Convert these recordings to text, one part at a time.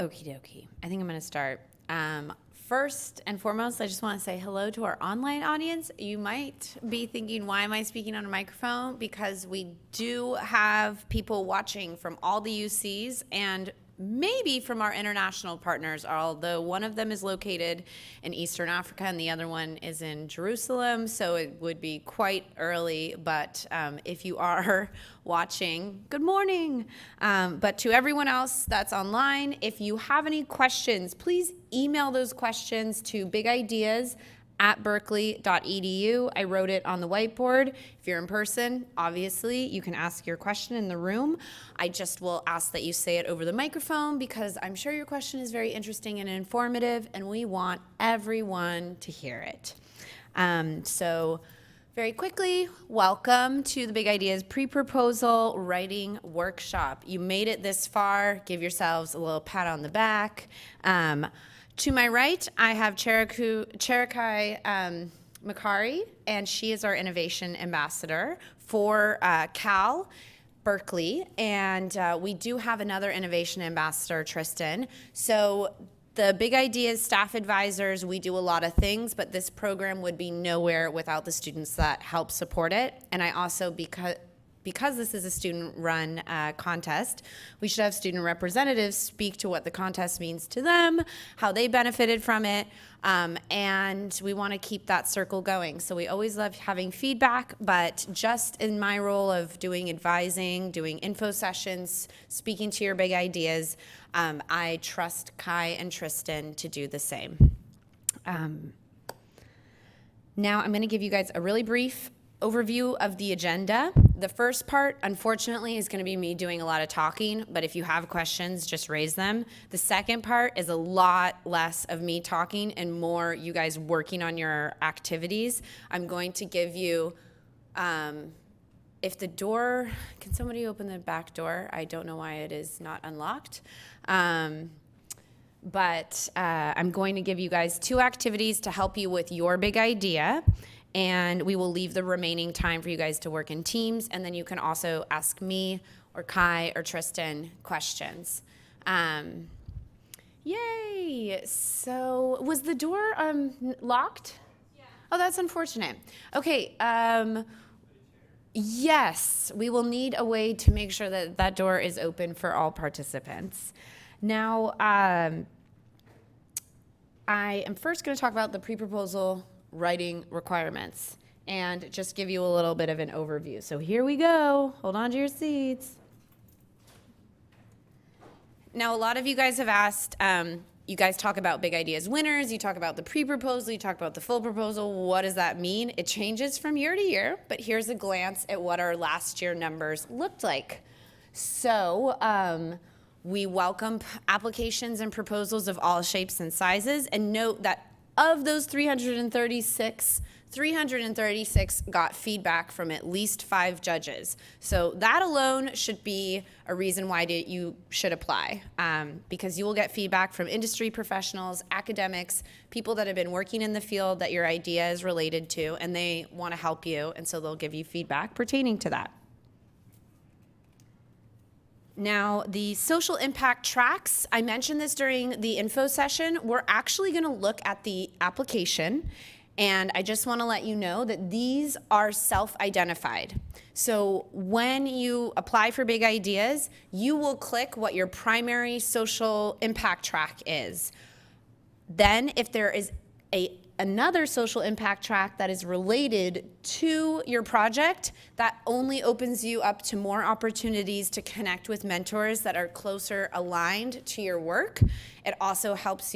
Okie dokie. I think I'm going to start. First and foremost, I just want to say hello to our online audience. You might be thinking, why am I speaking on a microphone? Because we do have people watching from all the UCs and maybe from our international partners, although one of them is located in Eastern Africa and the other one is in Jerusalem, so it would be quite early, but if you are watching, good morning. But to everyone else that's online, if you have any questions, please email those questions to bigideas@berkeley.edu. I wrote it on the whiteboard. If you're in person, obviously, you can ask your question in the room. I just will ask that you say it over the microphone because I'm sure your question is very interesting and informative, and we want everyone to hear it. So very quickly, welcome to the Big Ideas Pre-Proposal Writing Workshop. You made it this far. Give yourselves a little pat on the back. To my right, I have Cherikai Makari, and she is our Innovation Ambassador for Cal, Berkeley, and we do have another Innovation Ambassador, Tristan. So the Big Ideas staff advisors, we do a lot of things, but this program would be nowhere without the students that help support it. And I also, because this is a student-run contest, we should have student representatives speak to what the contest means to them, how they benefited from it, and we want to keep that circle going. So we always love having feedback, but just in my role of doing advising, doing info sessions, speaking to your big ideas, I trust Kai and Tristan to do the same. Now I'm going to give you guys a really brief overview of the agenda. The first part, unfortunately, is going to be me doing a lot of talking, but if you have questions, just raise them. The second part is a lot less of me talking and more you guys working on your activities. I'm going to give you, if the door, can somebody open the back door? I don't know why it is not unlocked. But I'm going to give you guys 2 activities to help you with your big idea. And we will leave the remaining time for you guys to work in teams, and then you can also ask me or Kai or Tristan questions. Yay! So was the door locked? Yeah. Oh, that's unfortunate. Okay. Yes, we will need a way to make sure that that door is open for all participants. Now, I am first going to talk about the pre-proposal writing requirements and just give you a little bit of an overview. So here we go. Hold on to your seats. Now, a lot of you guys have asked, you guys talk about big ideas winners, you talk about the pre-proposal, you talk about the full proposal. What does that mean? It changes from year to year, but here's a glance at what our last year numbers looked like. So we welcome applications and proposals of all shapes and sizes, and note that of those 336 got feedback from at least 5 judges. So that alone should be a reason why you should apply, because you will get feedback from industry professionals, academics, people that have been working in the field that your idea is related to, and they want to help you, and so they'll give you feedback pertaining to that. Now, the social impact tracks, I mentioned this during the info session. We're actually going to look at the application, and I just want to let you know that these are self-identified. So when you apply for big ideas, you will click what your primary social impact track is. Then, if there is another social impact track that is related to your project, that only opens you up to more opportunities to connect with mentors that are closer aligned to your work. It also helps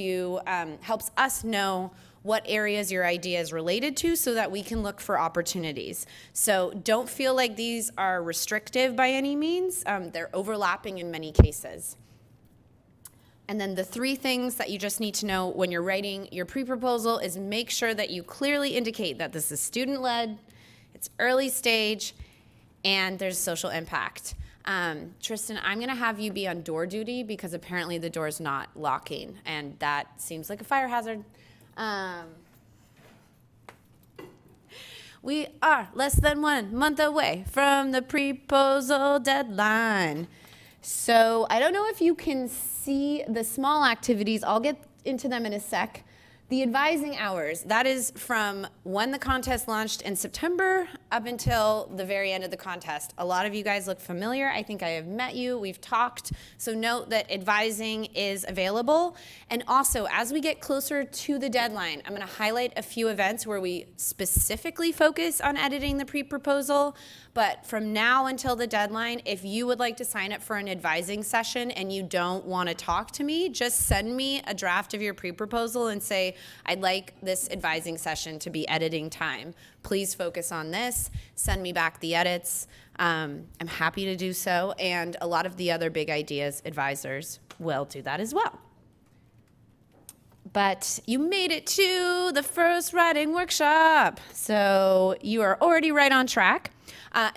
us know what areas your idea is related to so that we can look for opportunities. So don't feel like these are restrictive by any means. They're overlapping in many cases. And then the 3 things that you just need to know when you're writing your pre-proposal is make sure that you clearly indicate that this is student-led, it's early stage, and there's social impact. Tristan, I'm going to have you be on door duty because apparently the door's not locking, and that seems like a fire hazard. We are less than 1 month away from the pre-proposal deadline. So I don't know if you can see the small activities. I'll get into them in a sec. The advising hours, that is from when the contest launched in September up until the very end of the contest. A lot of you guys look familiar. I think I have met you. We've talked. So note that advising is available. And also, as we get closer to the deadline, I'm going to highlight a few events where we specifically focus on editing the pre-proposal. But from now until the deadline, if you would like to sign up for an advising session and you don't want to talk to me, just send me a draft of your pre-proposal and say, I'd like this advising session to be editing time. Please focus on this. Send me back the edits. I'm happy to do so. And a lot of the other big ideas advisors will do that as well. But you made it to the first writing workshop. So you are already right on track.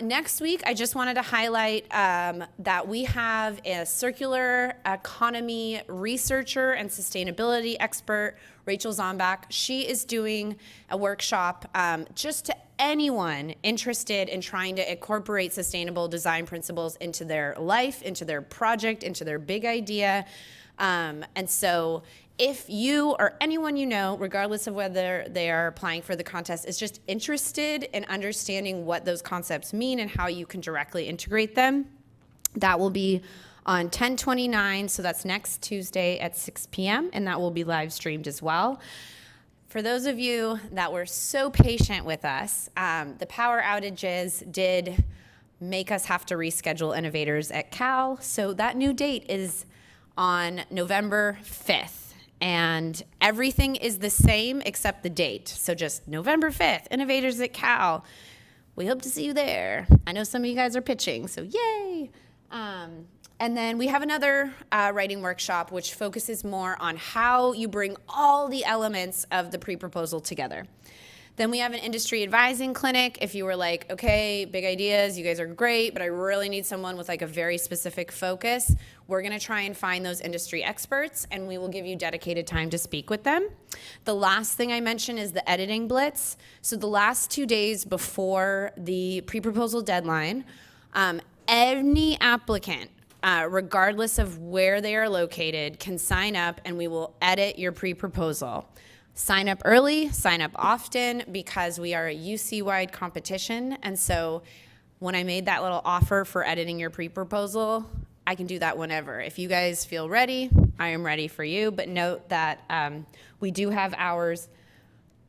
Next week, I just wanted to highlight that we have a circular economy researcher and sustainability expert, Rachel Zombach. She is doing a workshop just to anyone interested in trying to incorporate sustainable design principles into their life, into their project, into their big idea. And so if you or anyone you know, regardless of whether they are applying for the contest, is just interested in understanding what those concepts mean and how you can directly integrate them, that will be on 10/29, so that's next Tuesday at 6 p.m., and that will be live streamed as well. For those of you that were so patient with us, the power outages did make us have to reschedule Innovators at Cal, so that new date is on November 5th. And everything is the same except the date. So just November 5th, Innovators at Cal. We hope to see you there. I know some of you guys are pitching, so yay. And then we have another writing workshop which focuses more on how you bring all the elements of the pre-proposal together. Then we have an industry advising clinic. If you were like, okay, big ideas, you guys are great, but I really need someone with like a very specific focus, we're gonna try and find those industry experts and we will give you dedicated time to speak with them. The last thing I mentioned is the editing blitz. So the last 2 days before the pre-proposal deadline, any applicant, regardless of where they are located, can sign up and we will edit your pre-proposal. Sign up early, sign up often, because we are a UC-wide competition. And so when I made that little offer for editing your pre-proposal, I can do that whenever. If you guys feel ready, I am ready for you. But note that we do have hours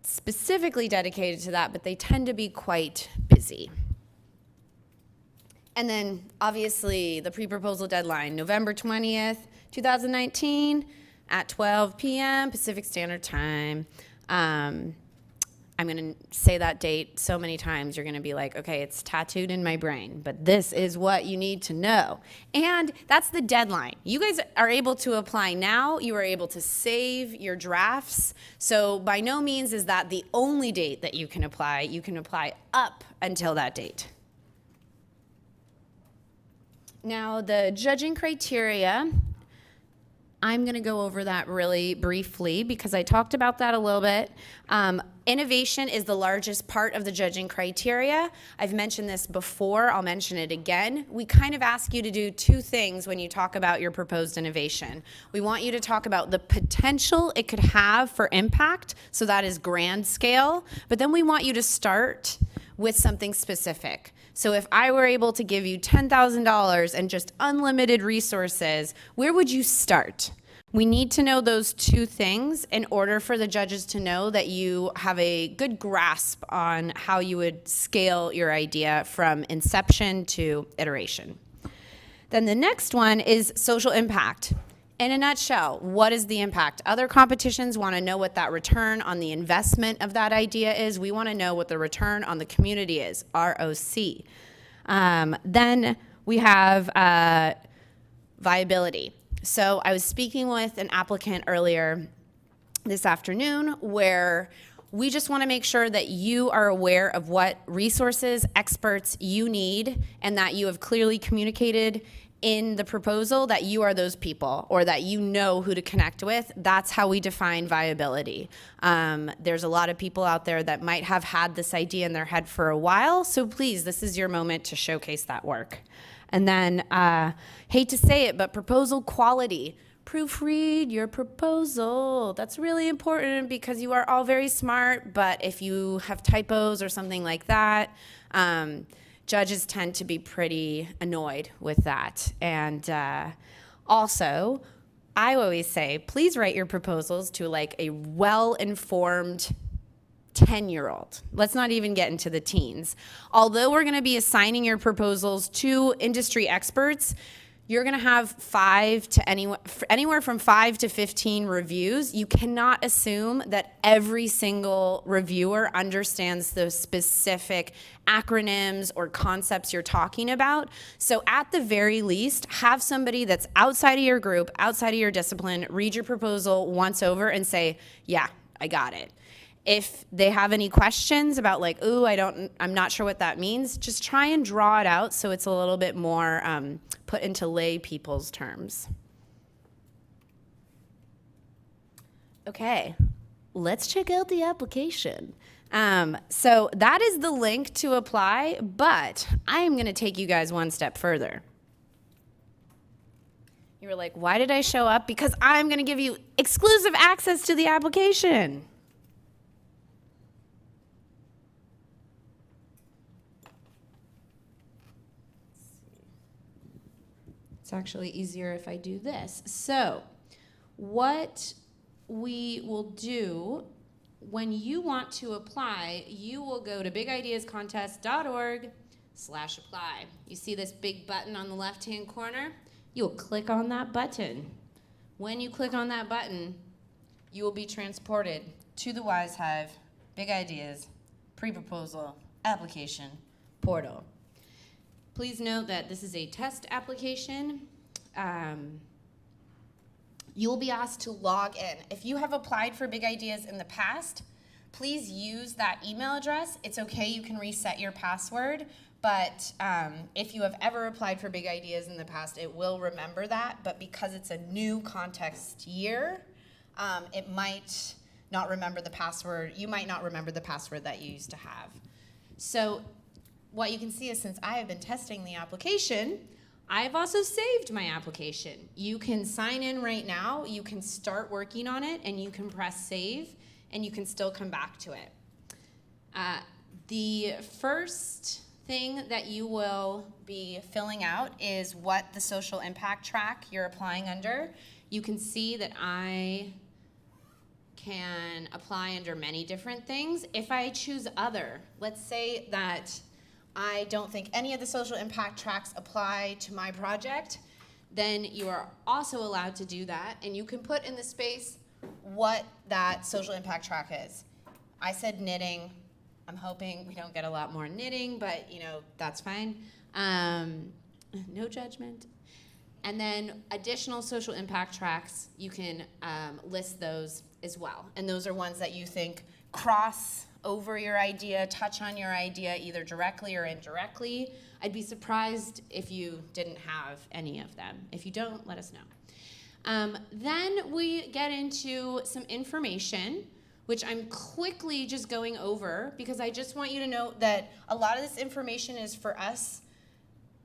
specifically dedicated to that, but they tend to be quite busy. And then obviously the pre-proposal deadline, November 20th, 2019, at 12 p.m. Pacific Standard Time. I'm going to say that date so many times, you're going to be like, okay, it's tattooed in my brain, but this is what you need to know. And that's the deadline. You guys are able to apply now. You are able to save your drafts. So by no means is that the only date that you can apply. You can apply up until that date. Now, the judging criteria, I'm going to go over that really briefly because I talked about that a little bit. Innovation is the largest part of the judging criteria. I've mentioned this before. I'll mention it again. We kind of ask you to do two things when you talk about your proposed innovation. We want you to talk about the potential it could have for impact, so that is grand scale, but then we want you to start with something specific. So if I were able to give you $10,000 and just unlimited resources, where would you start? We need to know those two things in order for the judges to know that you have a good grasp on how you would scale your idea from inception to iteration. Then the next one is social impact. In a nutshell, what is the impact? Other competitions want to know what that return on the investment of that idea is. We want to know what the return on the community is, ROC. Then we have viability. So I was speaking with an applicant earlier this afternoon where we just want to make sure that you are aware of what resources, experts you need, and that you have clearly communicated in the proposal that you are those people or that you know who to connect with. That's how we define viability. There's a lot of people out there that might have had this idea in their head for a while, so please, this is your moment to showcase that work. And then, hate to say it, but proposal quality. Proofread your proposal. That's really important because you are all very smart, but if you have typos or something like that, judges tend to be pretty annoyed with that. And also, I always say, please write your proposals to like a well-informed 10-year-old. Let's not even get into the teens. Although we're going to be assigning your proposals to industry experts, you're going to have anywhere from 5 to 15 reviews. You cannot assume that every single reviewer understands the specific acronyms or concepts you're talking about. So at the very least, have somebody that's outside of your group, outside of your discipline, read your proposal once over and say, yeah, I got it. If they have any questions about like, ooh, I'm not sure what that means, just try and draw it out so it's a little bit more put into lay people's terms. Okay, let's check out the application. So that is the link to apply, but I am gonna take you guys one step further. You were like, why did I show up? Because I'm gonna give you exclusive access to the application. It's actually easier if I do this. So what we will do when you want to apply, you will go to bigideascontest.org/apply. You see this big button on the left-hand corner? You'll click on that button. When you click on that button, you will be transported to the Wise Hive Big Ideas Pre-Proposal Application Portal. Please note that this is a test application. You will be asked to log in. If you have applied for Big Ideas in the past, please use that email address. It's okay, you can reset your password, but if you have ever applied for Big Ideas in the past, it will remember that, but because it's a new context year, it might not remember the password. You might not remember the password that you used to have. So what you can see is since I have been testing the application, I've also saved my application. You can sign in right now, you can start working on it, and you can press save, and you can still come back to it. The first thing that you will be filling out is what the social impact track you're applying under. You can see that I can apply under many different things. If I choose other, let's say that I don't think any of the social impact tracks apply to my project, then you are also allowed to do that, and you can put in the space what that social impact track is. I said knitting. I'm hoping we don't get a lot more knitting, but that's fine. No judgment. And then additional social impact tracks, you can list those as well. And those are ones that you think cross over your idea, touch on your idea either directly or indirectly. I'd be surprised if you didn't have any of them. If you don't, let us know. Then we get into some information, which I'm quickly just going over because I just want you to know that a lot of this information is for us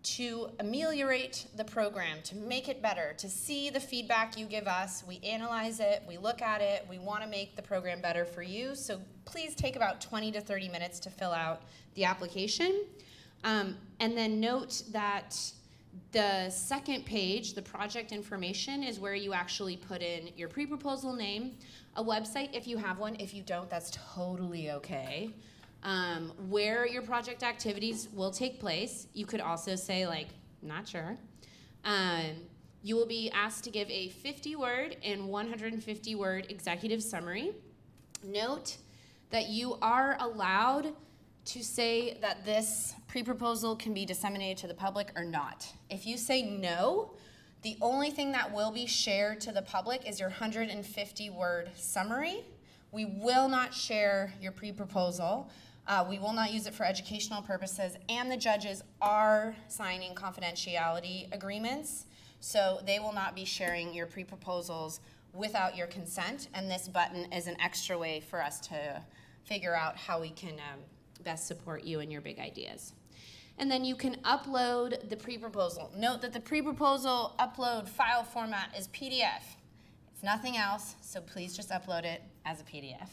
to ameliorate the program, to make it better, to see the feedback you give us. We analyze it, we look at it, we want to make the program better for you. So please take about 20 to 30 minutes to fill out the application. And then note that the second page, the project information, is where you actually put in your pre-proposal name, a website if you have one. If you don't, that's totally okay. Where your project activities will take place. You could also say, like, not sure. You will be asked to give a 50-word and 150-word executive summary. Note that you are allowed to say that this pre-proposal can be disseminated to the public or not. If you say no, the only thing that will be shared to the public is your 150-word summary. We will not share your pre-proposal. We will not use it for educational purposes, and the judges are signing confidentiality agreements, so they will not be sharing your pre-proposals without your consent, and this button is an extra way for us to figure out how we can best support you and your big ideas. and then you can upload the pre-proposal. Note that the pre-proposal upload file format is PDF. It's nothing else, so please just upload it as a PDF.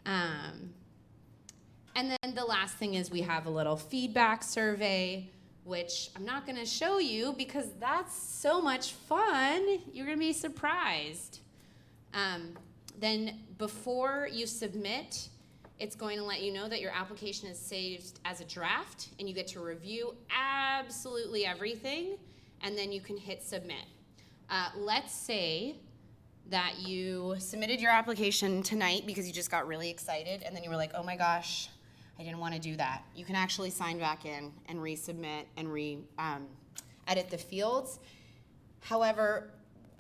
And then the last thing is we have a little feedback survey, which I'm not going to show you because that's so much fun. You're going to be surprised. Then before you submit, it's going to let you know that your application is saved as a draft, and you get to review absolutely everything, and then you can hit submit. Let's say that you submitted your application tonight because you just got really excited, and then you were like, oh my gosh, I didn't want to do that. You can actually sign back in and resubmit and edit the fields. However,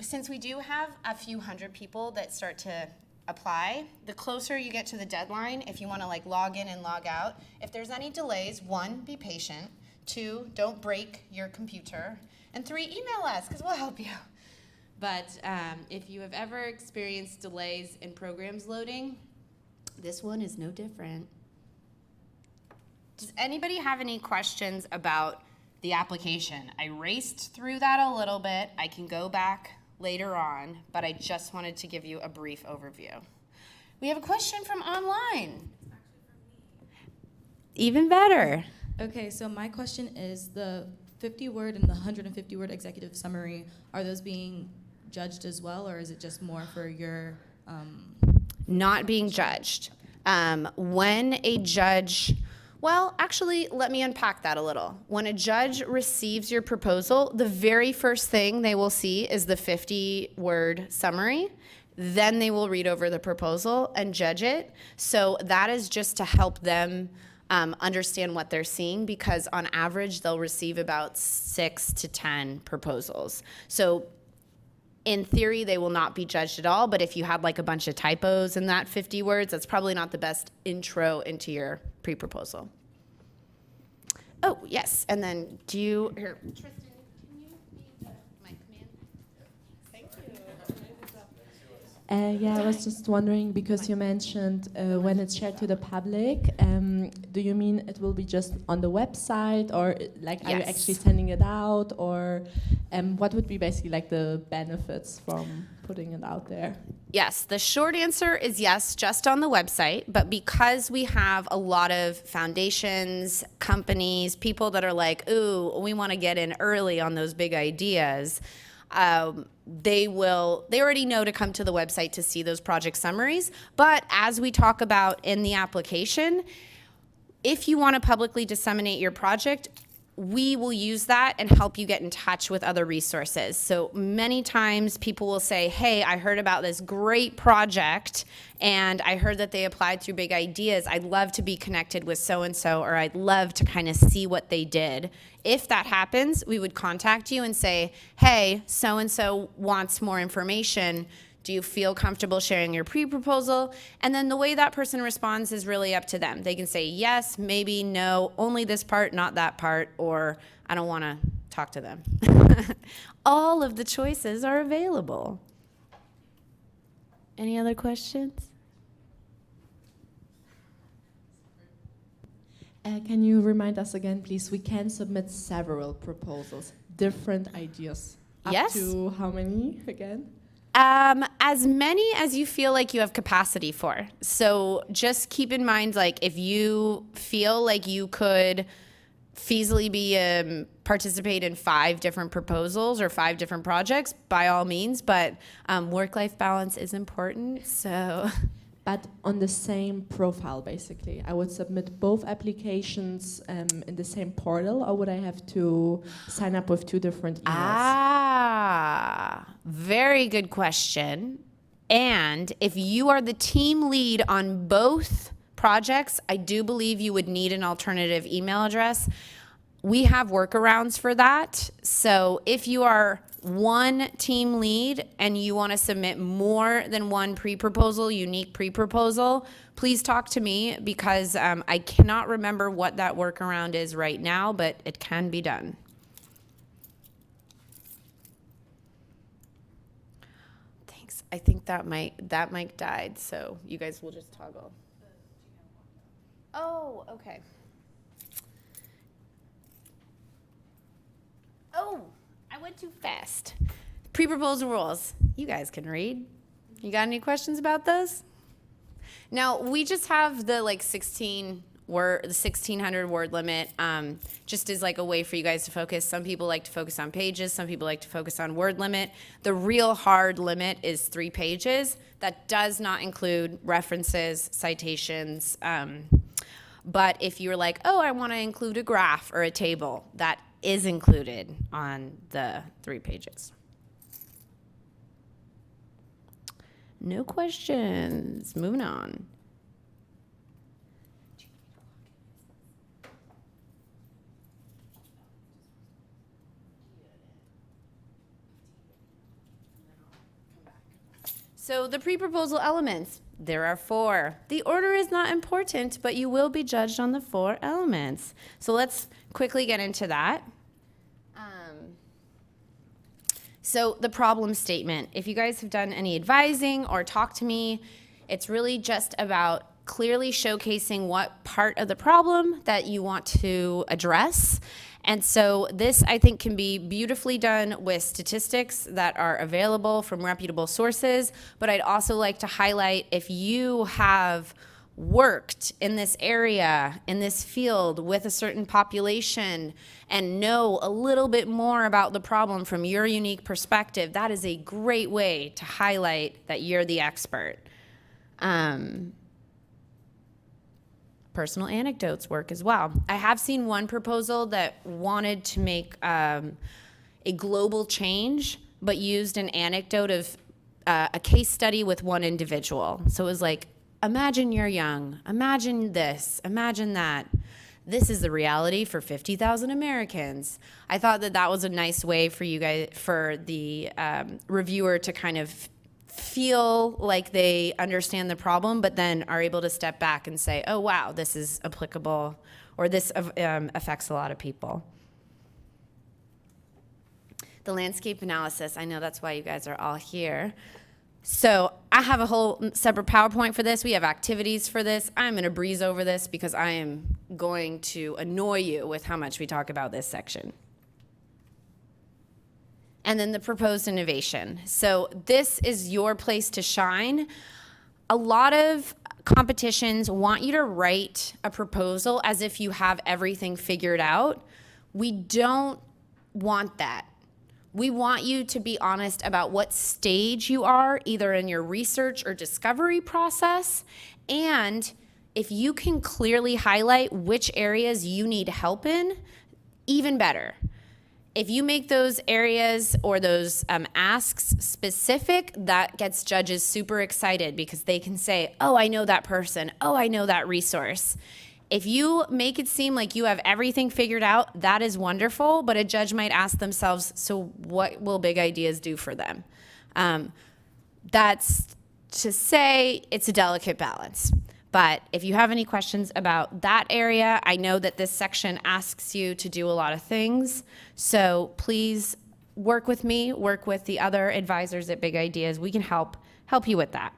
since we do have a few hundred people that start to apply, the closer you get to the deadline, if you want to like log in and log out, if there's any delays, 1, be patient, 2, don't break your computer, and 3, email us because we'll help you. But if you have ever experienced delays in programs loading, this one is no different. Does anybody have any questions about the application? I raced through that a little bit. I can go back later on, but I just wanted to give you a brief overview. We have a question from online. It's actually from me. Even better. Okay, so my question is the 50-word and the 150-word executive summary, are those being judged as well, or is it just more for your... Not being judged. When a judge... Well, actually, let me unpack that a little. When a judge receives your proposal, the very first thing they will see is the 50-word summary. Then they will read over the proposal and judge it. So that is just to help them understand what they're seeing, because on average, they'll receive about 6 to 10 proposals. So in theory, they will not be judged at all, but if you had like a bunch of typos in that 50 words, that's probably not the best intro into your pre-proposal. Oh, yes, and then here, Tristan, can you be the mic man? Thank you. Yeah, I was just wondering, because you mentioned when it's shared to the public, do you mean it will be just on the website, or like are you actually sending it out, or what would be basically like the benefits from putting it out there? Yes, the short answer is yes, just on the website. But because we have a lot of foundations, companies, people that are like, ooh, we want to get in early on those big ideas, they already know to come to the website to see those project summaries. But as we talk about in the application, if you want to publicly disseminate your project, we will use that and help you get in touch with other resources. So many times people will say, hey, I heard about this great project and I heard that they applied through Big Ideas. I'd love to be connected with so-and-so, or I'd love to kind of see what they did. If that happens, we would contact you and say, hey, so-and-so wants more information. Do you feel comfortable sharing your pre-proposal? And then the way that person responds is really up to them. They can say yes, maybe, no, only this part, not that part, or I don't want to talk to them. All of the choices are available. Any other questions? Can you remind us again, please? We can submit several proposals, different ideas. Yes. Up to how many again? As many as you feel like you have capacity for. So just keep in mind, like if you feel like you could feasibly participate in 5 different proposals or 5 different projects, by all means, but work-life balance is important, so. But on the same profile, basically. I would submit both applications in the same portal, or would I have to sign up with 2 different emails? Very good question. And if you are the team lead on both projects, I do believe you would need an alternative email address. We have workarounds for that. So if you are one team lead and you want to submit more than one pre-proposal, unique pre-proposal, please talk to me, because I cannot remember what that workaround is right now, but it can be done. Thanks. I think that mic died, so you guys will just toggle. Oh, okay. Oh, I went too fast. Pre-proposal rules. You guys can read. You got any questions about those? Now, we just have the 1,600 word limit, just as like a way for you guys to focus. Some people like to focus on pages. Some people like to focus on word limit. The real hard limit is 3 pages. That does not include references, citations. But if you're like, oh, I want to include a graph or a table, that is included on the 3 pages. No questions. Moving on. So the pre-proposal elements, there are 4. The order is not important, but you will be judged on the 4 elements. So let's quickly get into that. So the problem statement, if you guys have done any advising or talked to me, it's really just about clearly showcasing what part of the problem that you want to address. And so this, I think, can be beautifully done with statistics that are available from reputable sources. But I'd also like to highlight, if you have worked in this area, in this field with a certain population and know a little bit more about the problem from your unique perspective, that is a great way to highlight that you're the expert. Personal anecdotes work as well. I have seen one proposal that wanted to make a global change, but used an anecdote of a case study with one individual. So it was like, imagine you're young, imagine this, imagine that. This is the reality for 50,000 Americans. I thought that that was a nice way for you guys, for the reviewer to kind of feel like they understand the problem, but then are able to step back and say, oh, wow, this is applicable, or this affects a lot of people. The landscape analysis, I know that's why you guys are all here. So I have a whole separate PowerPoint for this. We have activities for this. I'm going to breeze over this because I am going to annoy you with how much we talk about this section. And then the proposed innovation. So this is your place to shine. A lot of competitions want you to write a proposal as if you have everything figured out. We don't want that. We want you to be honest about what stage you are, either in your research or discovery process. And if you can clearly highlight which areas you need help in, even better. If you make those areas or those asks specific, that gets judges super excited because they can say, oh, I know that person. Oh, I know that resource. If you make it seem like you have everything figured out, that is wonderful, but a judge might ask themselves, so what will big ideas do for them? That's to say it's a delicate balance. But if you have any questions about that area, I know that this section asks you to do a lot of things, so please work with me, work with the other advisors at Big Ideas. We can help you with that.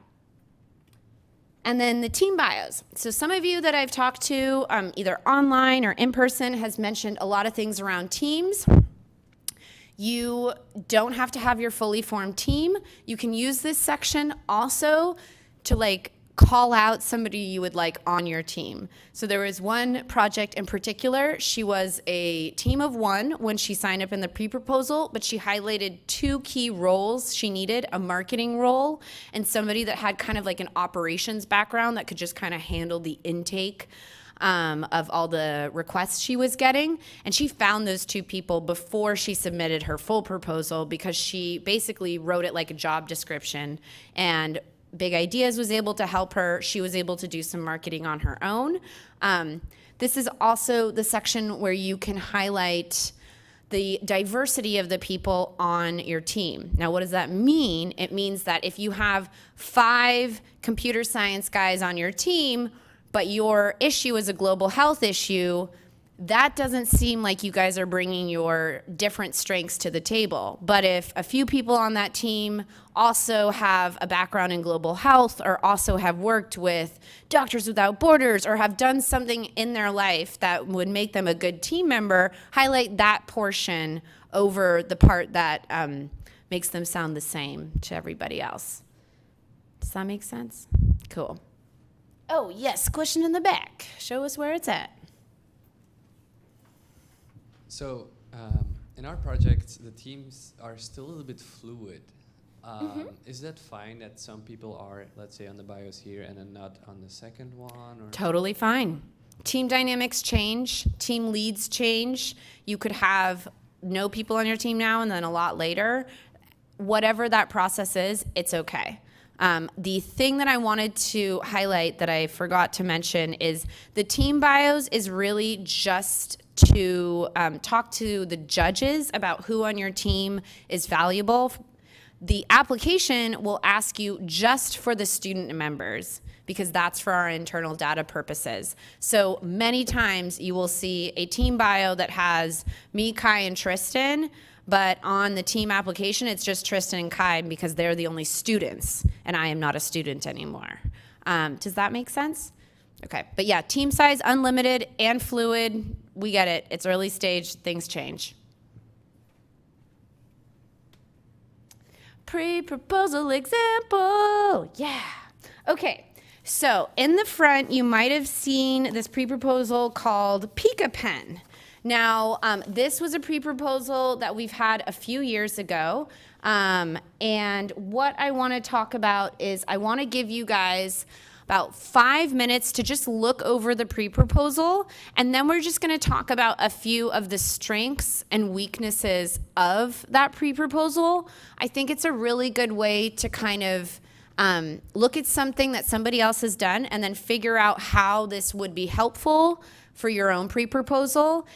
And then the team bios. So some of you that I've talked to, either online or in person, has mentioned a lot of things around teams. You don't have to have your fully formed team. You can use this section also to call out somebody you would like on your team. So there was one project in particular. She was a team of 1 when she signed up in the pre-proposal, but she highlighted 2 key roles she needed, a marketing role and somebody that had kind of like an operations background that could just kind of handle the intake of all the requests she was getting. And she found those 2 people before she submitted her full proposal because she basically wrote it like a job description, and Big Ideas was able to help her. She was able to do some marketing on her own. This is also the section where you can highlight the diversity of the people on your team. Now, what does that mean? It means that if you have 5 computer science guys on your team, but your issue is a global health issue, that doesn't seem like you guys are bringing your different strengths to the table. But if a few people on that team also have a background in global health, or also have worked with Doctors Without Borders, or have done something in their life that would make them a good team member, highlight that portion over the part that makes them sound the same to everybody else. Does that make sense? Cool. Oh, yes, question in the back. Show us where it's at. So in our project, the teams are still a little bit fluid. Is that fine that some people are, let's say, on the bios here and then not on the second one? Or? Totally fine. Team dynamics change, team leads change. You could have no people on your team now and then a lot later. Whatever that process is, it's okay. The thing that I wanted to highlight that I forgot to mention is the team bios is really just to talk to the judges about who on your team is valuable. The application will ask you just for the student members, because that's for our internal data purposes. So many times you will see a team bio that has me, Kai, and Tristan, but on the team application, it's just Tristan and Kai because they're the only students, and I am not a student anymore. Does that make sense? Okay, but yeah, team size, unlimited and fluid, we get it. It's early stage, things change. Pre-proposal example, yeah. Okay, so in the front, you might have seen this pre-proposal called Pika Pen. Now, this was a pre-proposal that we've had a few years ago, and what I want to talk about is I want to give you guys about 5 minutes to just look over the pre-proposal, and then we're just going to talk about a few of the strengths and weaknesses of that pre-proposal. I think it's a really good way to kind of look at something that somebody else has done and then figure out how this would be helpful for your own pre-proposal.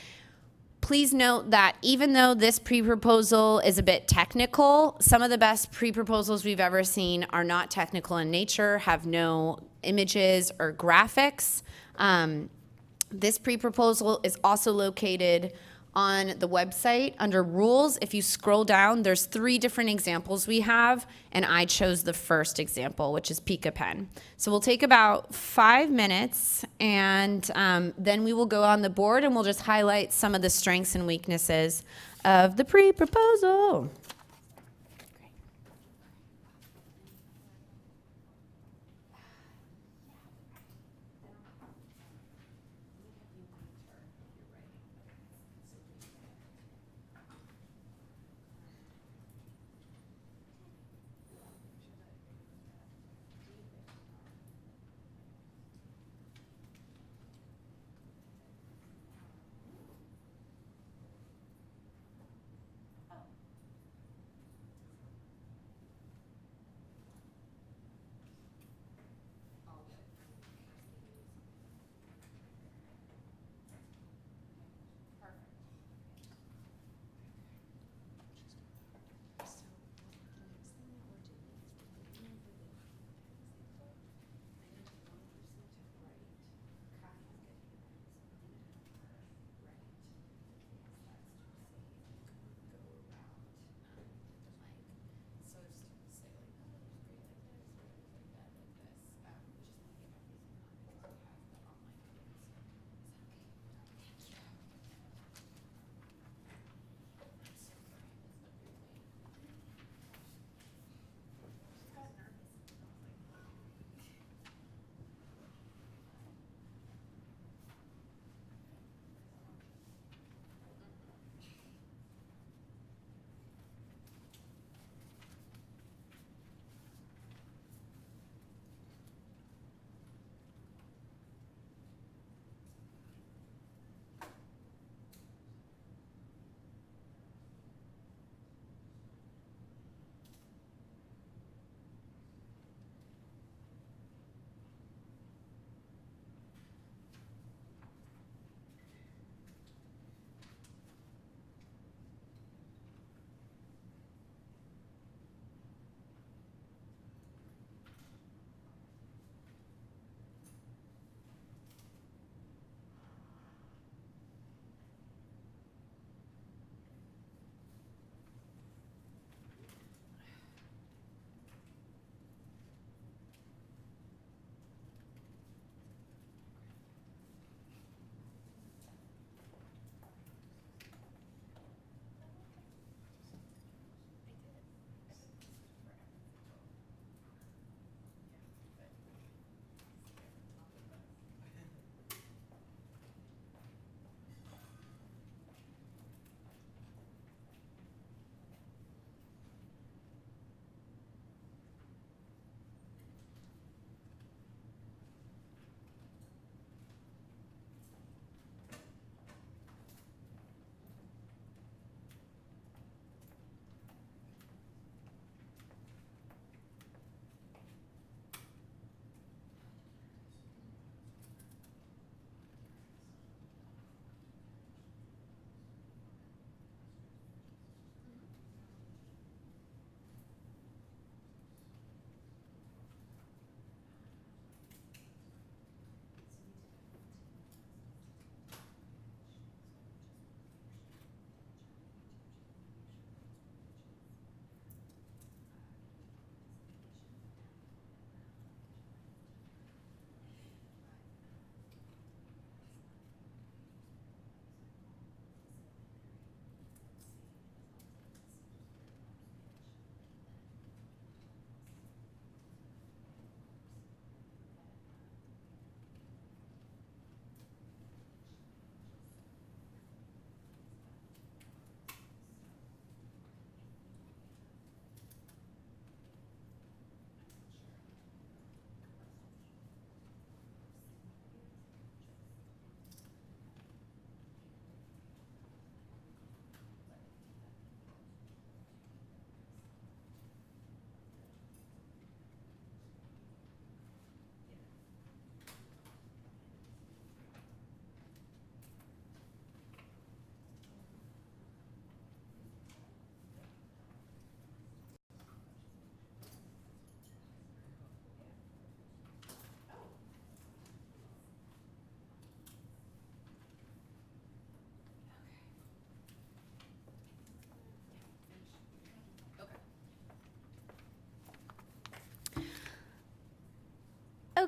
Please note that even though this pre-proposal is a bit technical, some of the best pre-proposals we've ever seen are not technical in nature, have no images or graphics. This pre-proposal is also located on the website under rules. If you scroll down, there's 3 different examples we have, and I chose the first example, which is Pika Pen. So we'll take about 5 minutes, and then we will go on the board and we'll just highlight some of the strengths and weaknesses of the pre-proposal.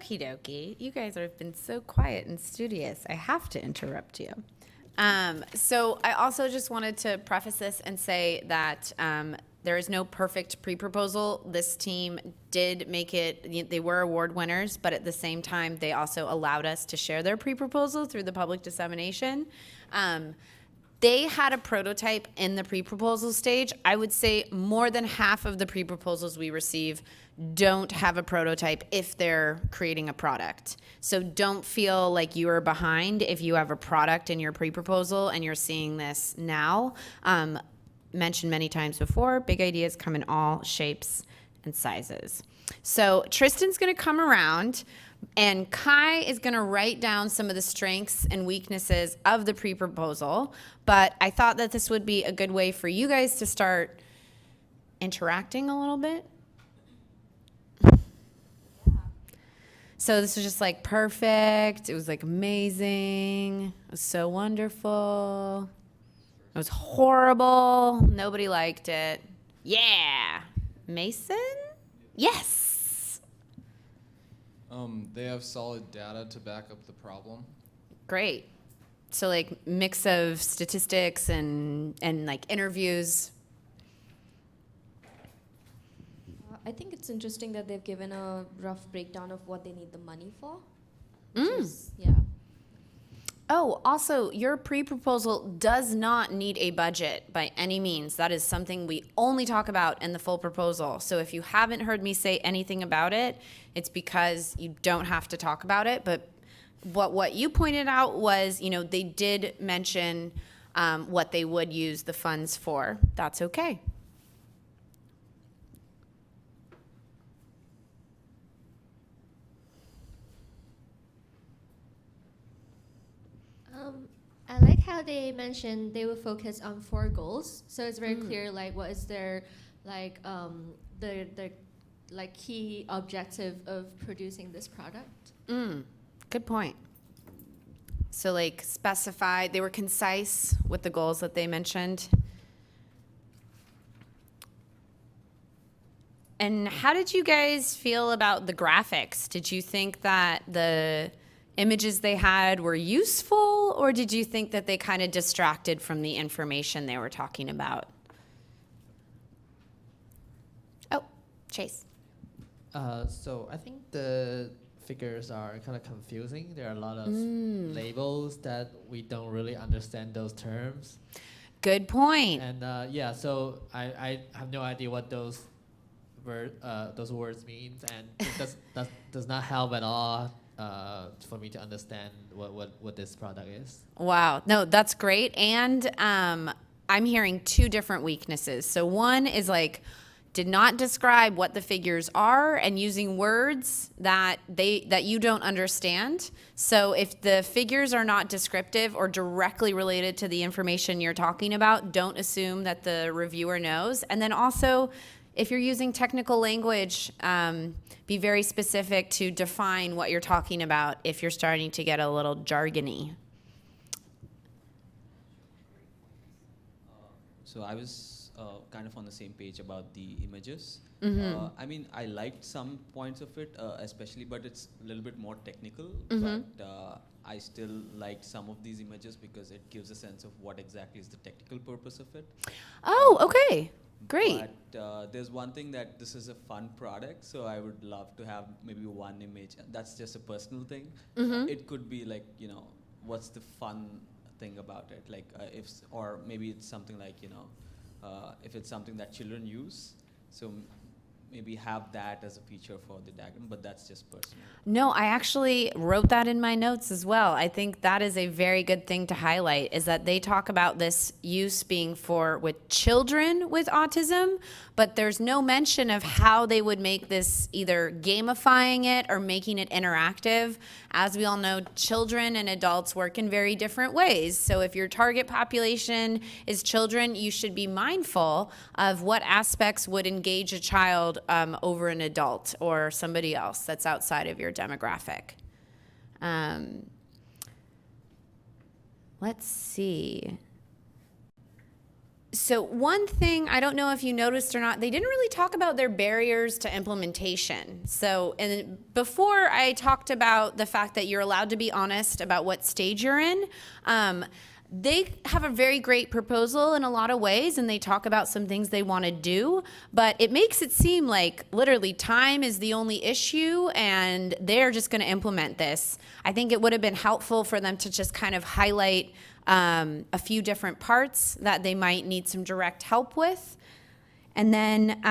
Okie dokie. You guys have been so quiet and studious. I have to interrupt you. So I also just wanted to preface this and say that there is no perfect pre-proposal. This team did make it, they were award winners, but at the same time, they also allowed us to share their pre-proposal through the public dissemination. They had a prototype in the pre-proposal stage. I would say more than half of the pre-proposals we receive don't have a prototype if they're creating a product. So don't feel like you are behind if you have a product in your pre-proposal and you're seeing this now. Mentioned many times before, big ideas come in all shapes and sizes. So Tristan's gonna come around and Kai is gonna write down some of the strengths and weaknesses of the pre-proposal, but I thought that this would be a good way for you guys to start interacting a little bit. So this was just like perfect. It was like amazing. It was so wonderful. It was horrible. Nobody liked it. Yeah. Mason? Yes. They have solid data to back up the problem. Great. So like mix of statistics and like interviews. I think it's interesting that they've given a rough breakdown of what they need the money for. Yeah. Oh, also, your pre-proposal does not need a budget by any means. That is something we only talk about in the full proposal. So if you haven't heard me say anything about it, it's because you don't have to talk about it. But what you pointed out was, they did mention what they would use the funds for. That's okay. I like how they mentioned they will focus on 4 goals, so it's very clear like what is their the like key objective of producing this product. Good point. So like specified, they were concise with the goals that they mentioned. And how did you guys feel about the graphics? Did you think that the images they had were useful, or did you think that they kind of distracted from the information they were talking about? Oh, Chase. So I think the figures are kind of confusing. There are a lot of labels that we don't really understand those terms. Good point. And yeah, so I have no idea what those words mean, and it does not help at all for me to understand what this product is. Wow. No, that's great. And I'm hearing 2 different weaknesses. So one is like, did not describe what the figures are and using words that you don't understand. So if the figures are not descriptive or directly related to the information you're talking about, don't assume that the reviewer knows. And then also, if you're using technical language, be very specific to define what you're talking about if you're starting to get a little jargony. So I was kind of on the same page about the images. I mean, I liked some points of it, especially, but it's a little bit more technical. But I still liked some of these images because it gives a sense of what exactly is the technical purpose of it. Oh, okay. Great. But there's one thing that this is a fun product, so I would love to have maybe one image. That's just a personal thing. It could be like, what's the fun thing about it? Like or maybe it's something like, if it's something that children use, so maybe have that as a feature for the diagram, but that's just personal. No, I actually wrote that in my notes as well. I think that is a very good thing to highlight, is that they talk about this use being with children with autism, but there's no mention of how they would make this either gamifying it or making it interactive. As we all know, children and adults work in very different ways. So if your target population is children, you should be mindful of what aspects would engage a child over an adult or somebody else that's outside of your demographic. Let's see. So one thing, I don't know if you noticed or not, they didn't really talk about their barriers to implementation. So, and before I talked about the fact that you're allowed to be honest about what stage you're in, they have a very great proposal in a lot of ways, and they talk about some things they want to do, but it makes it seem like literally time is the only issue and they're just going to implement this. I think it would have been helpful for them to just kind of highlight a few different parts that they might need some direct help with. And then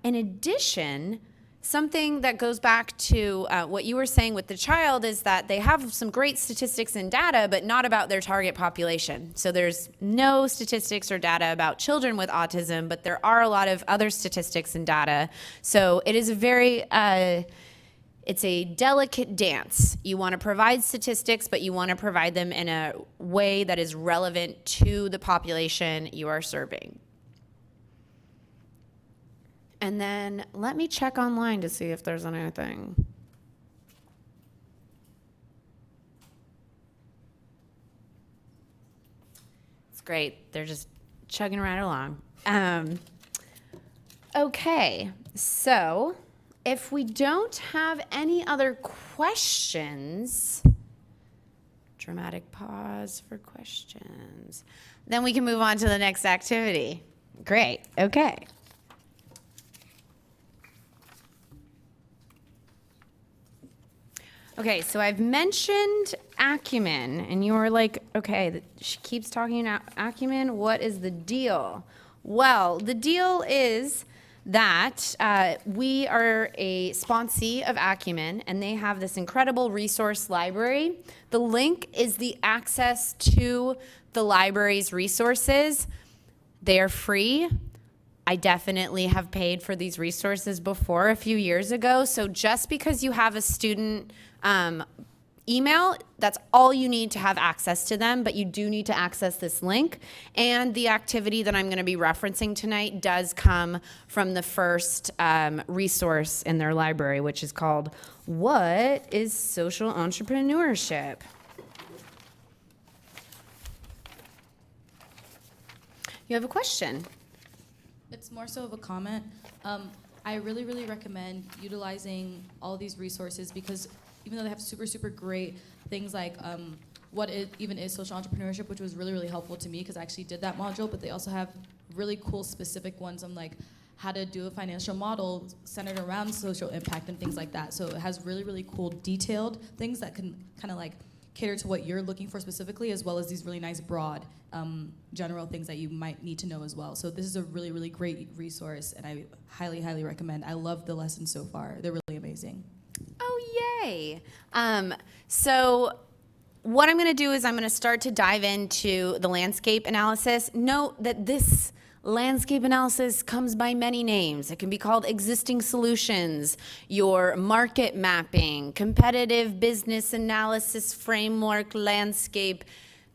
in addition, something that goes back to what you were saying with the child is that they have some great statistics and data, but not about their target population. So there's no statistics or data about children with autism, but there are a lot of other statistics and data. So it is a very, it's a delicate dance. You want to provide statistics, but you want to provide them in a way that is relevant to the population you are serving. And then let me check online to see if there's anything. It's great. They're just chugging right along. Okay, so if we don't have any other questions, dramatic pause for questions, then we can move on to the next activity. Great, okay. Okay, so I've mentioned acumen, and you were like, okay, she keeps talking about acumen. What is the deal? Well, the deal is that we are a sponsee of Acumen, and they have this incredible resource library. The link is the access to the library's resources. They are free. I definitely have paid for these resources before a few years ago. So just because you have a student email, that's all you need to have access to them, but you do need to access this link. And the activity that I'm going to be referencing tonight does come from the first resource in their library, which is called What is Social Entrepreneurship? You have a question? It's more so of a comment. I really, really recommend utilizing all these resources because even though they have super, super great things like what it even is social entrepreneurship, which was really, really helpful to me because I actually did that module, but they also have really cool specific ones on like how to do a financial model centered around social impact and things like that. So it has really, really cool detailed things that can kind of like cater to what you're looking for specifically, as well as these really nice broad general things that you might need to know as well. So this is a really, really great resource, and I highly, highly recommend. I love the lessons so far. They're really amazing. Oh, yay. So what I'm going to do is I'm going to start to dive into the landscape analysis. Note that this landscape analysis comes by many names. It can be called existing solutions, your market mapping, competitive business analysis framework, landscape.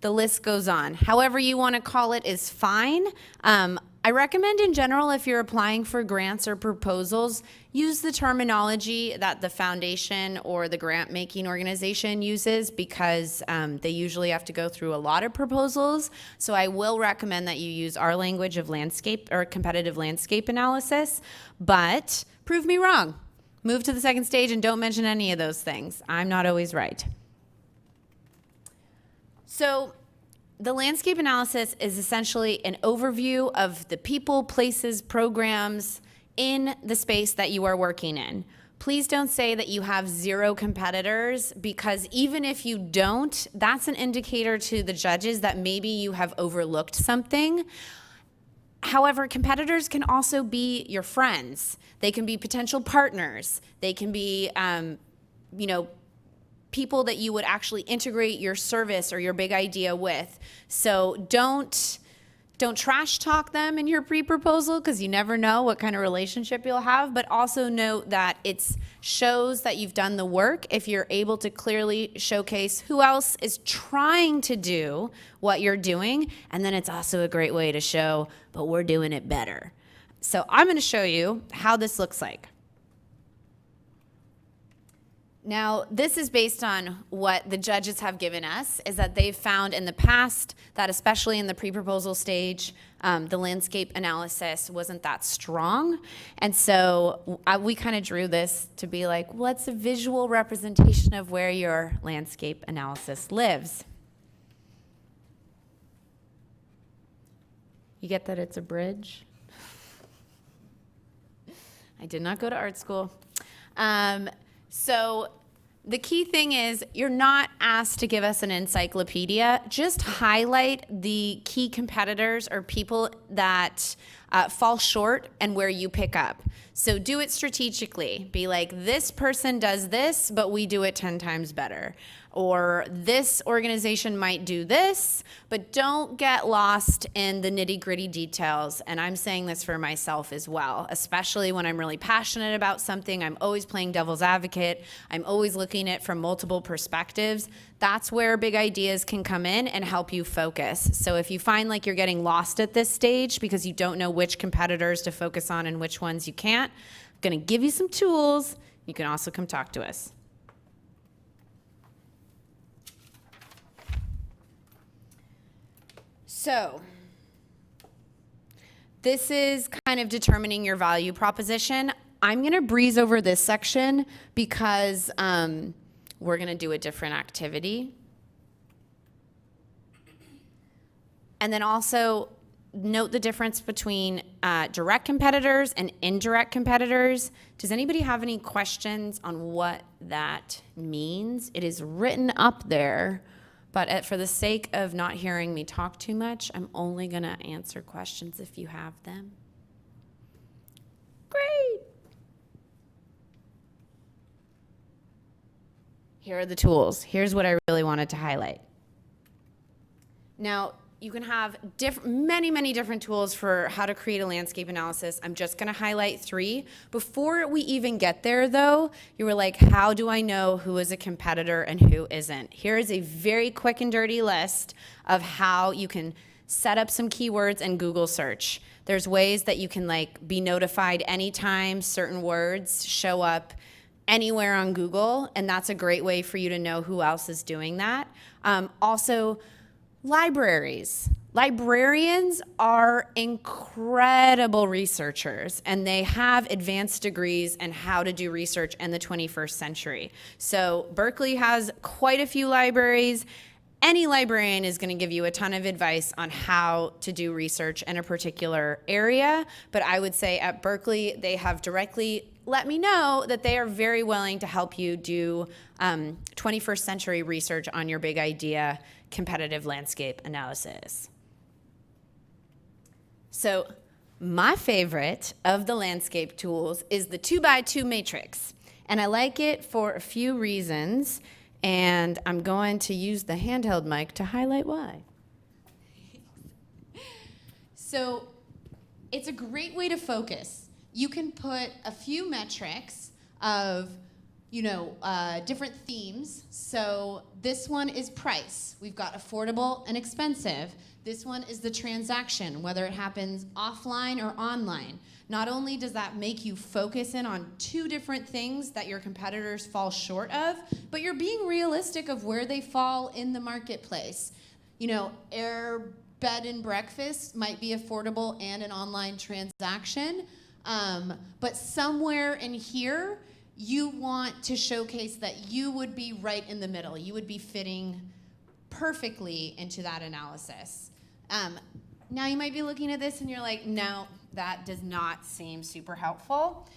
The list goes on. However you want to call it is fine. I recommend in general, if you're applying for grants or proposals, use the terminology that the foundation or the grant making organization uses because they usually have to go through a lot of proposals. So I will recommend that you use our language of landscape or competitive landscape analysis, but prove me wrong. Move to the second stage and don't mention any of those things. I'm not always right. So the landscape analysis is essentially an overview of the people, places, programs in the space that you are working in. Please don't say that you have 0 competitors, because even if you don't, that's an indicator to the judges that maybe you have overlooked something. However, competitors can also be your friends. They can be potential partners. They can be, people that you would actually integrate your service or your big idea with. So don't trash talk them in your pre-proposal because you never know what kind of relationship you'll have, but also note that it shows that you've done the work if you're able to clearly showcase who else is trying to do what you're doing, and then it's also a great way to show, but we're doing it better. So I'm going to show you how this looks like. Now, this is based on what the judges have given us, is that they've found in the past that especially in the pre-proposal stage, the landscape analysis wasn't that strong. And so we kind of drew this to be like, what's a visual representation of where your landscape analysis lives? You get that it's a bridge? I did not go to art school. So the key thing is you're not asked to give us an encyclopedia. Just highlight the key competitors or people that fall short and where you pick up. So do it strategically. Be like, this person does this, but we do it 10 times better. Or this organization might do this, but don't get lost in the nitty-gritty details. And I'm saying this for myself as well, especially when I'm really passionate about something. I'm always playing devil's advocate. I'm always looking at it from multiple perspectives. That's where big ideas can come in and help you focus. So if you find like you're getting lost at this stage because you don't know which competitors to focus on and which ones you can't, I'm gonna give you some tools. You can also come talk to us. So this is kind of determining your value proposition. I'm going to breeze over this section because we're going to do a different activity. And then also note the difference between direct competitors and indirect competitors. Does anybody have any questions on what that means? It is written up there. But for the sake of not hearing me talk too much, I'm only going to answer questions if you have them. Great. Here are the tools. Here's what I really wanted to highlight. Now, you can have many different tools for how to create a landscape analysis. I'm just going to highlight 3. Before we even get there, though, you were like, how do I know who is a competitor and who isn't? Here is a very quick and dirty list of how you can set up some keywords and Google search. There's ways that you can like be notified anytime certain words show up anywhere on Google, and that's a great way for you to know who else is doing that. Also, libraries. Librarians are incredible researchers, and they have advanced degrees in how to do research in the 21st century. So Berkeley has quite a few libraries. Any librarian is going to give you a ton of advice on how to do research in a particular area, but I would say at Berkeley, they have directly let me know that they are very willing to help you do 21st century research on your big idea competitive landscape analysis. So my favorite of the landscape tools is the 2x2 matrix. And I like it for a few reasons. And I'm going to use the handheld mic to highlight why. So it's a great way to focus. You can put a few metrics of different themes. So this one is price. We've got affordable and expensive. This one is the transaction, whether it happens offline or online. Not only does that make you focus in on 2 different things that your competitors fall short of, but you're being realistic of where they fall in the marketplace. Air bed and breakfast might be affordable and an online transaction, but somewhere in here, you want to showcase that you would be right in the middle. You would be fitting perfectly into that analysis. Now you might be looking at this and you're like, no, that does not seem super helpful.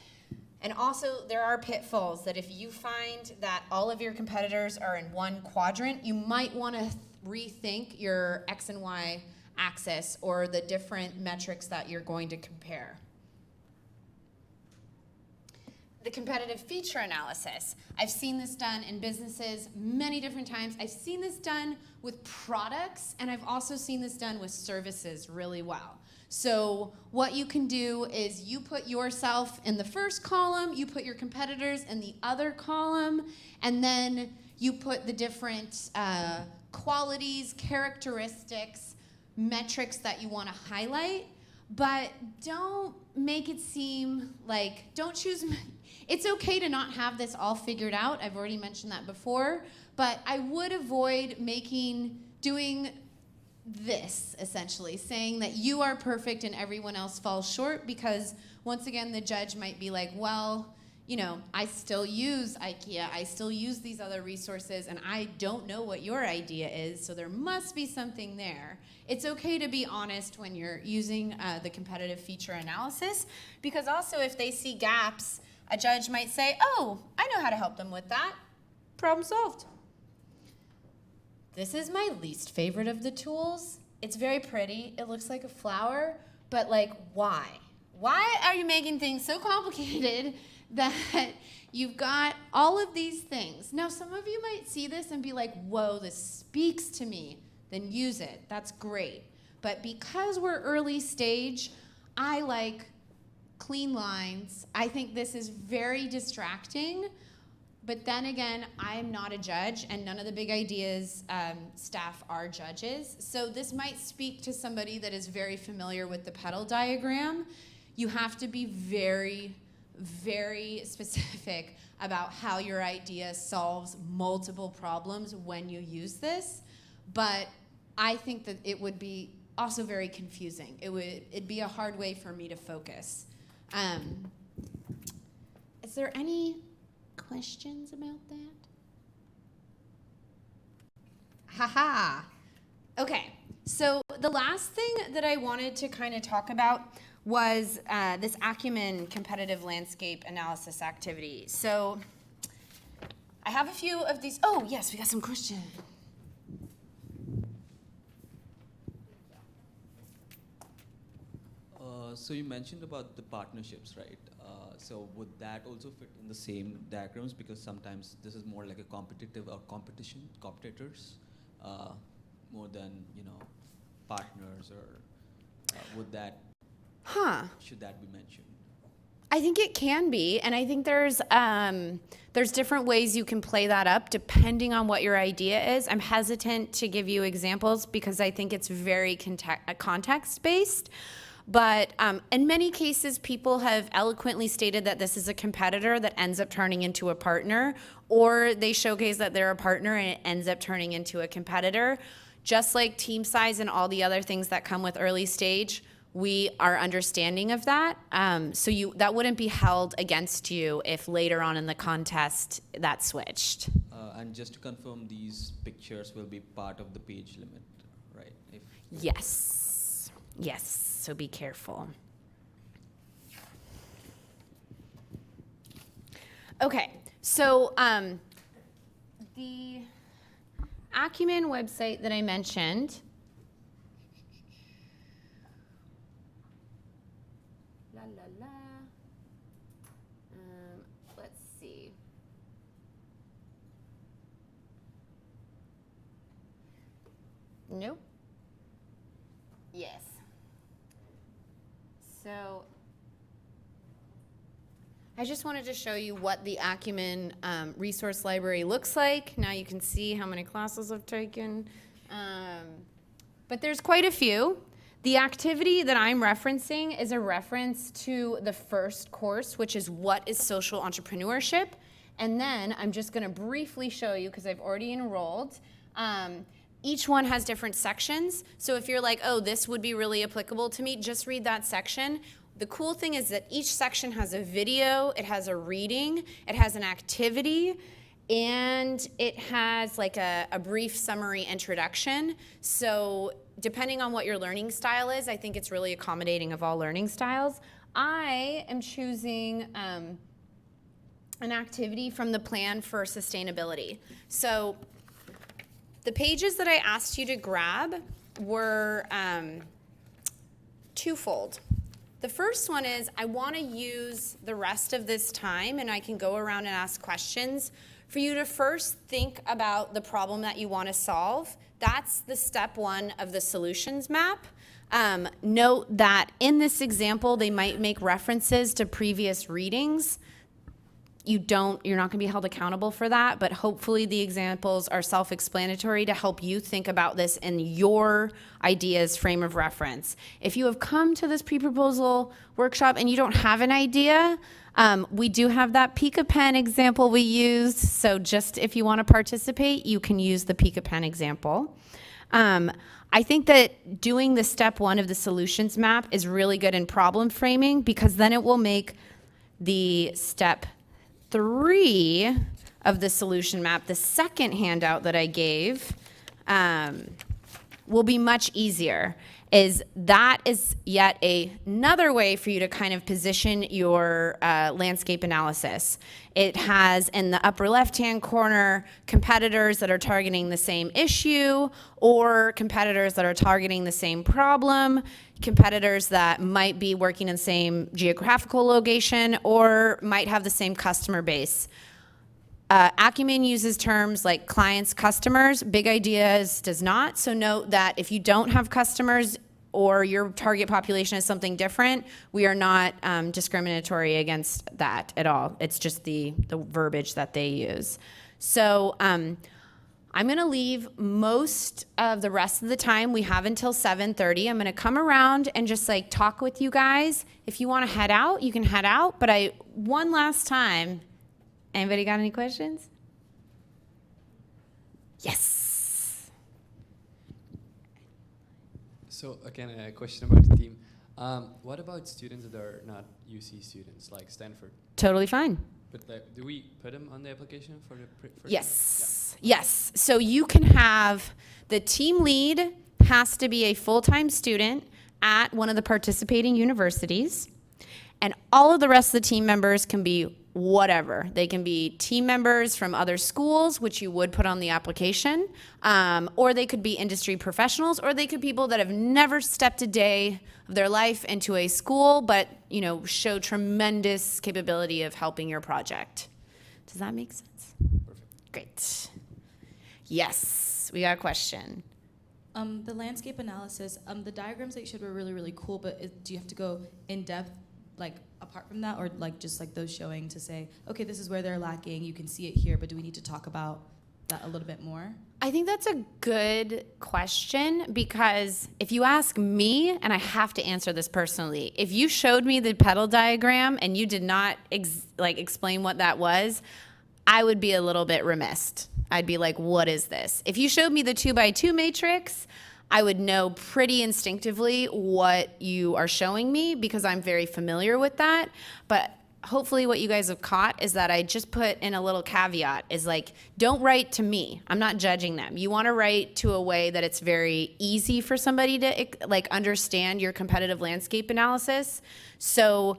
And also there are pitfalls that if you find that all of your competitors are in one quadrant, you might want to rethink your X and Y axis or the different metrics that you're going to compare. The competitive feature analysis. I've seen this done in businesses many different times. I've seen this done with products, and I've also seen this done with services really well. So what you can do is you put yourself in the first column, you put your competitors in the other column, and then you put the different qualities, characteristics, metrics that you want to highlight. but don't make it seem like, don't choose, it's okay to not have this all figured out. I've already mentioned that before, but I would avoid doing this, essentially, saying that you are perfect and everyone else falls short, because once again, the judge might be like, well, you know, I still use IKEA, I still use these other resources, and I don't know what your idea is, so there must be something there. It's okay to be honest when you're using the competitive feature analysis, because also if they see gaps, a judge might say, oh, I know how to help them with that. Problem solved. This is my least favorite of the tools. It's very pretty, it looks like a flower, but like, why? Why are you making things so complicated that you've got all of these things? Now, some of you might see this and be like, whoa, this speaks to me. Then use it. That's great. But because we're early stage, I like clean lines. I think this is very distracting. But then again, I'm not a judge, and none of the big ideas staff are judges. So this might speak to somebody that is very familiar with the petal diagram. You have to be very, very specific about how your idea solves multiple problems when you use this. But I think that it would be also very confusing. It'd be a hard way for me to focus. Is there any questions about that? Haha. Okay, so the last thing that I wanted to kind of talk about was this Acumen competitive landscape analysis activity. So I have a few of these. Oh, yes, we got some questions. So you mentioned about the partnerships, right? So would that also fit in the same diagrams? Because sometimes this is more like a competitive or competitors, more than, you know, partners, or would that, should that be mentioned? I think it can be, and I think there's different ways you can play that up depending on what your idea is. I'm hesitant to give you examples because I think it's very context-based. But in many cases, people have eloquently stated that this is a competitor that ends up turning into a partner, or they showcase that they're a partner and it ends up turning into a competitor. Just like team size and all the other things that come with early stage, we are understanding of that. So that wouldn't be held against you if later on in the contest that switched. And just to confirm, these pictures will be part of the page limit, right? Yes. Yes. So be careful. Okay, so the Acumen website that I mentioned, let's see. Nope. Yes. So I just wanted to show you what the Acumen resource library looks like. Now you can see how many classes I've taken. But there's quite a few. The activity that I'm referencing is a reference to the first course, which is what is social entrepreneurship. And then I'm just going to briefly show you, because I've already enrolled. Each one has different sections. So if you're like, oh, this would be really applicable to me, just read that section. The cool thing is that each section has a video, it has a reading, it has an activity, and it has like a brief summary introduction. So depending on what your learning style is, I think it's really accommodating of all learning styles. I am choosing an activity from the plan for sustainability. So the pages that I asked you to grab were twofold. The first one is I want to use the rest of this time, and I can go around and ask questions, for you to first think about the problem that you want to solve. That's the step one of the solutions map. Note that in this example, they might make references to previous readings. you're not going to be held accountable for that, but hopefully the examples are self-explanatory to help you think about this in your ideas frame of reference. If you have come to this pre-proposal workshop and you don't have an idea, we do have that Pika pen example we used. So just if you want to participate, you can use the Pika pen example. I think that doing the step 1 of the solutions map is really good in problem framing, because then it will make the step 3 of the solution map, the second handout that I gave, will be much easier. That is yet another way for you to kind of position your landscape analysis. It has in the upper left-hand corner competitors that are targeting the same issue, or competitors that are targeting the same problem, competitors that might be working in the same geographical location, or might have the same customer base. Acumen uses terms like clients, customers. Big Ideas does not. So note that if you don't have customers or your target population is something different, we are not discriminatory against that at all. It's just the verbiage that they use. So I'm going to leave most of the rest of the time we have until 7:30. I'm going to come around and just like talk with you guys. If you want to head out, you can head out. But one last time. Anybody got any questions? Yes. So again, a question about the team. What about students that are not UC students, like Stanford? Totally fine. But do we put them on the application for the first Yes. Yeah. Yes. So you can have the team lead has to be a full-time student at one of the participating universities, and all of the rest of the team members can be whatever. They can be team members from other schools, which you would put on the application, or they could be industry professionals, or they could be people that have never stepped a day of their life into a school, but show tremendous capability of helping your project. Does that make sense? Perfect. Great. Yes, we got a question. The landscape analysis, the diagrams that you showed were really, really cool, but do you have to go in depth, like apart from that, or like just like those showing to say, okay, this is where they're lacking, you can see it here, but do we need to talk about that a little bit more? I think that's a good question, because if you ask me, and I have to answer this personally, if you showed me the pedal diagram and you did not explain what that was, I would be a little bit remiss. I'd be like, what is this? If you showed me the 2x2 matrix, I would know pretty instinctively what you are showing me, because I'm very familiar with that. But hopefully what you guys have caught is that I just put in a little caveat, is like, don't write to me. I'm not judging them. You want to write to a way that it's very easy for somebody to understand your competitive landscape analysis. So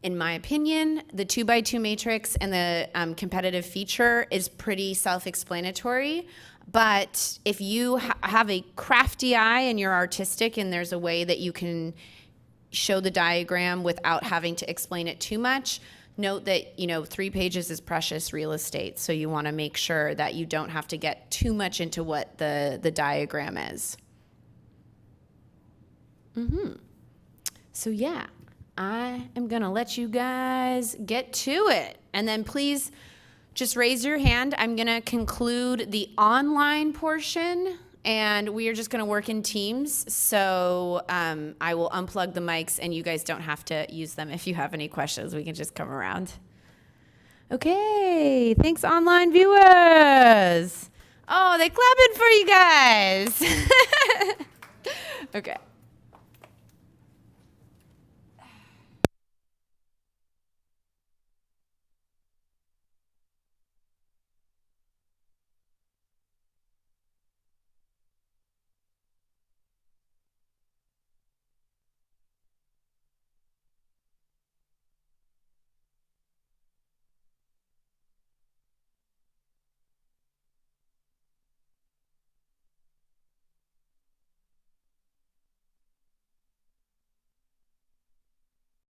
in my opinion, the 2x2 matrix and the competitive feature is pretty self-explanatory. But if you have a crafty eye and you're artistic, and there's a way that you can show the diagram without having to explain it too much, note that 3 pages is precious real estate. So you want to make sure that you don't have to get too much into what the diagram is. So yeah, I am going to let you guys get to it. And then please just raise your hand. I'm going to conclude the online portion, and we are just going to work in teams. So I will unplug the mics, and you guys don't have to use them. If you have any questions, we can just come around. Okay, thanks, online viewers. Oh, they clapping for you guys. Okay.